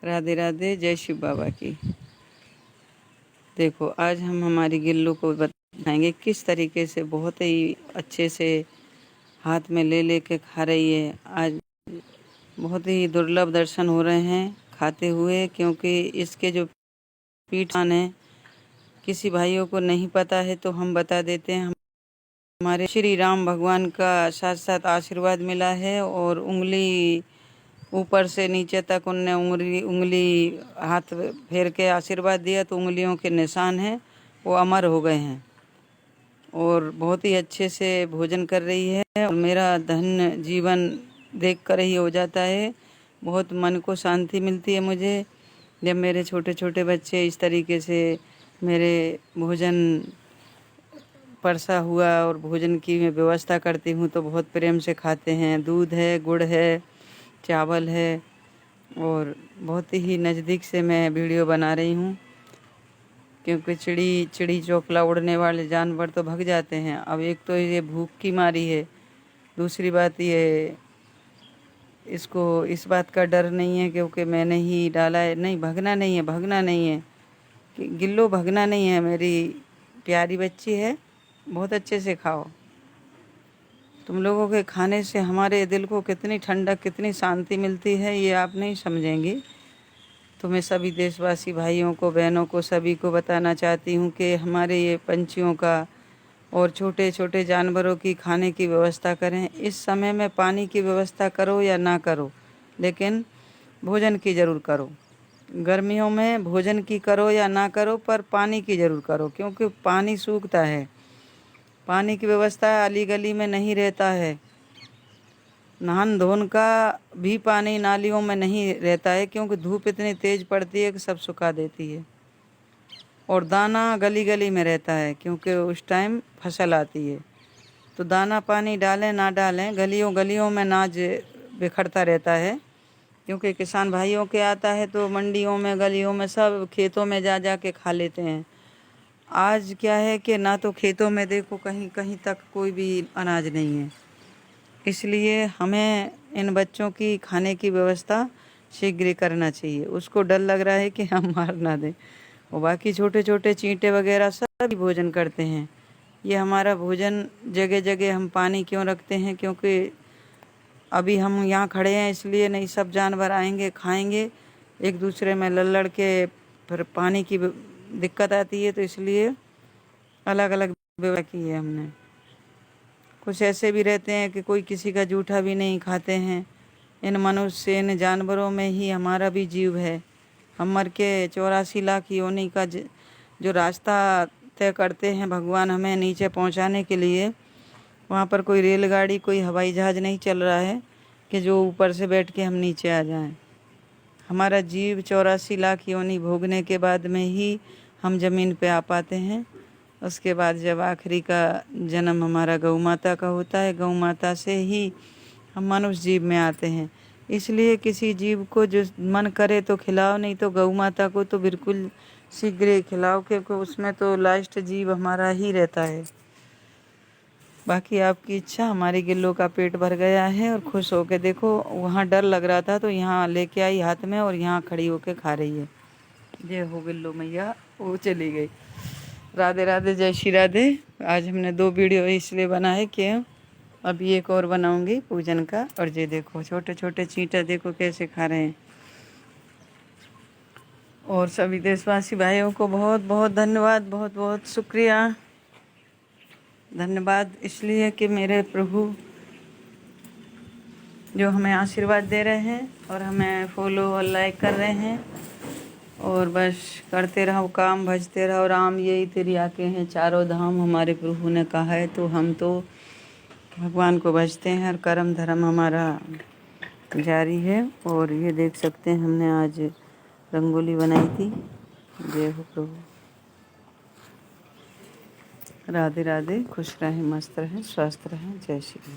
राधे राधे, जय शिव बाबा की। देखो आज हम हमारी गिल्लू को बताएंगे किस तरीके से बहुत ही अच्छे से हाथ में ले लेके खा रही है। आज बहुत ही दुर्लभ दर्शन हो रहे हैं खाते हुए, क्योंकि इसके जो पीठान है किसी भाइयों को नहीं पता है तो हम बता देते हैं। हमारे श्री राम भगवान का साथ साथ आशीर्वाद मिला है और उंगली ऊपर से नीचे तक उनने उंगली हाथ फेर के आशीर्वाद दिया, तो उंगलियों के निशान हैं वो अमर हो गए हैं और बहुत ही अच्छे से भोजन कर रही है। और मेरा धन्य जीवन देख कर ही हो जाता है, बहुत मन को शांति मिलती है मुझे जब मेरे छोटे छोटे बच्चे इस तरीके से मेरे भोजन परसा हुआ और भोजन की मैं व्यवस्था करती हूँ तो बहुत प्रेम से खाते हैं। दूध है, गुड़ है, चावल है और बहुत ही नज़दीक से मैं वीडियो बना रही हूँ, क्योंकि चिड़ी चोकला उड़ने वाले जानवर तो भाग जाते हैं। अब एक तो ये भूख की मारी है, दूसरी बात ये इसको इस बात का डर नहीं है क्योंकि मैंने ही डाला है। नहीं, भगना नहीं है कि गिल्लो भगना नहीं है, मेरी प्यारी बच्ची है। बहुत अच्छे से खाओ। तुम लोगों के खाने से हमारे दिल को कितनी ठंडक, कितनी शांति मिलती है, ये आप नहीं समझेंगी। तो मैं सभी देशवासी भाइयों को, बहनों को, सभी को बताना चाहती हूँ कि हमारे ये पंछियों का और छोटे छोटे जानवरों की खाने की व्यवस्था करें। इस समय में पानी की व्यवस्था करो या ना करो, लेकिन भोजन की ज़रूर करो। गर्मियों में भोजन की करो या ना करो, पर पानी की ज़रूर करो, क्योंकि पानी सूखता है। पानी की व्यवस्था अली गली में नहीं रहता है। नहान धोन का भी पानी नालियों में नहीं रहता है, क्योंकि धूप इतनी तेज़ पड़ती है कि सब सुखा देती है। और दाना गली गली में रहता है, क्योंकि उस टाइम फसल आती है। तो दाना पानी डालें ना डालें, गलियों गलियों में अनाज बिखरता रहता है, क्योंकि किसान भाइयों के आता है तो मंडियों में, गलियों में, सब खेतों में जा जा के खा लेते हैं। आज क्या है कि ना तो खेतों में देखो, कहीं कहीं तक कोई भी अनाज नहीं है। इसलिए हमें इन बच्चों की खाने की व्यवस्था शीघ्र करना चाहिए। उसको डर लग रहा है कि हम मार ना दें। और बाकी छोटे छोटे चींटे वगैरह सब भोजन करते हैं। ये हमारा भोजन जगह जगह हम पानी क्यों रखते हैं, क्योंकि अभी हम यहाँ खड़े हैं इसलिए नहीं, सब जानवर आएंगे खाएंगे, एक दूसरे में लड़ लड़ के फिर पानी की दिक्कत आती है। तो इसलिए अलग अलग व्यवस्था की है हमने। कुछ ऐसे भी रहते हैं कि कोई किसी का जूठा भी नहीं खाते हैं। इन मनुष्य, इन जानवरों में ही हमारा भी जीव है। हम मर के 84 लाख योनि का जो रास्ता तय करते हैं भगवान हमें नीचे पहुंचाने के लिए, वहाँ पर कोई रेलगाड़ी, कोई हवाई जहाज़ नहीं चल रहा है कि जो ऊपर से बैठ के हम नीचे आ जाएं। हमारा जीव 84 लाख योनि भोगने के बाद में ही हम ज़मीन पे आ पाते हैं। उसके बाद जब आखिरी का जन्म हमारा गौ माता का होता है, गौ माता से ही हम मनुष्य जीव में आते हैं। इसलिए किसी जीव को जो मन करे तो खिलाओ, नहीं तो गौ माता को तो बिल्कुल शीघ्र ही खिलाओ, क्योंकि उसमें तो लास्ट जीव हमारा ही रहता है। बाकी आपकी इच्छा। हमारी गिल्लो का पेट भर गया है और खुश होके देखो, वहाँ डर लग रहा था तो यहाँ लेके आई हाथ में और यहाँ खड़ी होके खा रही है। जय हो गिल्लो मैया। वो चली गई। राधे राधे, जय श्री राधे। आज हमने 2 वीडियो इसलिए बनाए कि अभी एक और बनाऊंगी पूजन का। और ये देखो छोटे छोटे चींटा देखो कैसे खा रहे हैं। और सभी देशवासी भाइयों को बहुत बहुत धन्यवाद, बहुत बहुत शुक्रिया। धन्यवाद इसलिए कि मेरे प्रभु जो हमें आशीर्वाद दे रहे हैं और हमें फॉलो और लाइक कर रहे हैं। और बस करते रहो काम, भजते रहो राम, यही तेरी आके हैं चारों धाम, हमारे प्रभु ने कहा है। तो हम तो भगवान को भजते हैं और कर्म धर्म हमारा जारी है। और ये देख सकते हैं हमने आज रंगोली बनाई थी। जय हो प्रभु। राधे राधे, खुश रहें, मस्त रहें, स्वस्थ रहें। जय श्री राम।